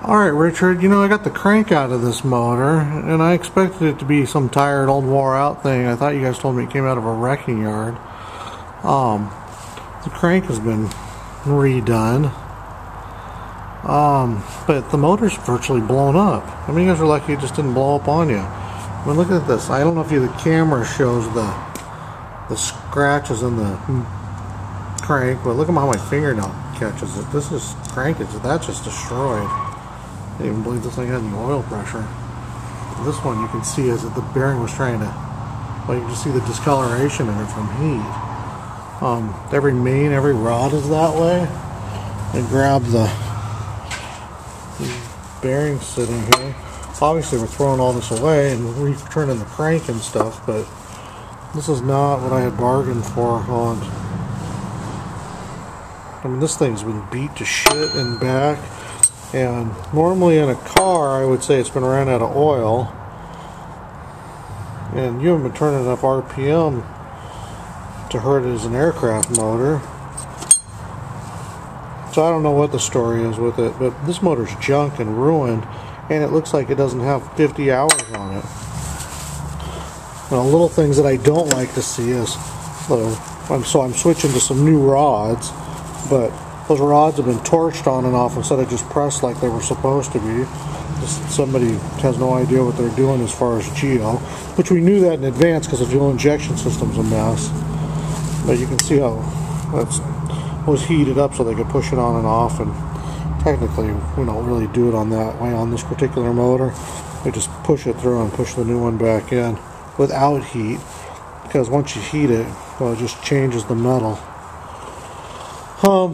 Alright, Richard, I got the crank out of this motor, and I expected it to be some tired, old, wore-out thing. I thought you guys told me it came out of a wrecking yard. The crank has been redone, but the motor's virtually blown up. I mean, you guys are lucky it just didn't blow up on you. I mean, look at this. I don't know if the camera shows the scratches in the crank, but look at how my fingernail catches it. This is crankage. That's just destroyed. I didn't even believe this thing had any oil pressure. This one you can see is that the bearing was trying to, well, you can just see the discoloration in it from heat. Every main, every rod is that way. And grab the bearing sitting here. Obviously we're throwing all this away and returning the crank and stuff, but this is not what I had bargained for on. I mean, this thing's been beat to shit in back. And normally in a car, I would say it's been ran out of oil. And you haven't been turning enough RPM to hurt it as an aircraft motor. So I don't know what the story is with it, but this motor's junk and ruined, and it looks like it doesn't have 50 hours on it. Now, little things that I don't like to see is, I'm switching to some new rods, but those rods have been torched on and off instead of just pressed like they were supposed to be. Somebody has no idea what they're doing as far as geo, which we knew that in advance because the fuel injection system's a mess. But you can see how that was heated up so they could push it on and off, and technically we don't really do it on that way on this particular motor. We just push it through and push the new one back in without heat, because once you heat it, well, it just changes the metal. I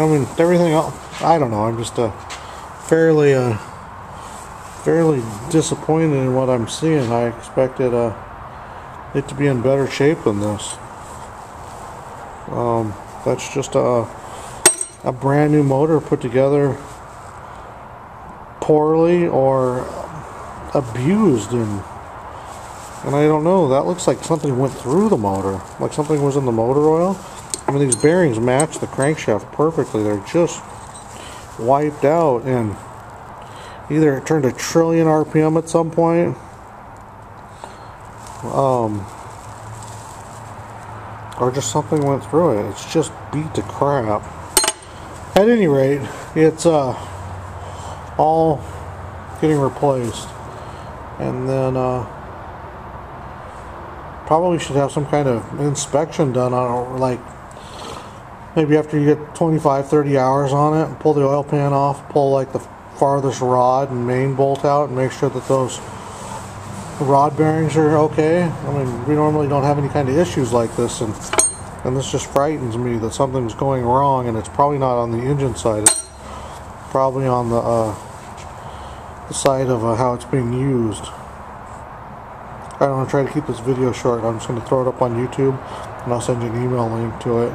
mean, everything else, I don't know, I'm just fairly disappointed in what I'm seeing. I expected it to be in better shape than this. That's just a brand new motor put together poorly or abused, and I don't know, that looks like something went through the motor, like something was in the motor oil. I mean, these bearings match the crankshaft perfectly. They're just wiped out, and either it turned 1 trillion RPM at some point, or just something went through it. It's just beat to crap. At any rate, it's all getting replaced, and then probably should have some kind of inspection done on it, like maybe after you get 25-30 hours on it, and pull the oil pan off, pull like the farthest rod and main bolt out, and make sure that those rod bearings are okay. I mean, we normally don't have any kind of issues like this, and this just frightens me that something's going wrong, and it's probably not on the engine side. It's probably on the side of how it's being used. I don't want to try to keep this video short. I'm just going to throw it up on YouTube, and I'll send you an email link to it.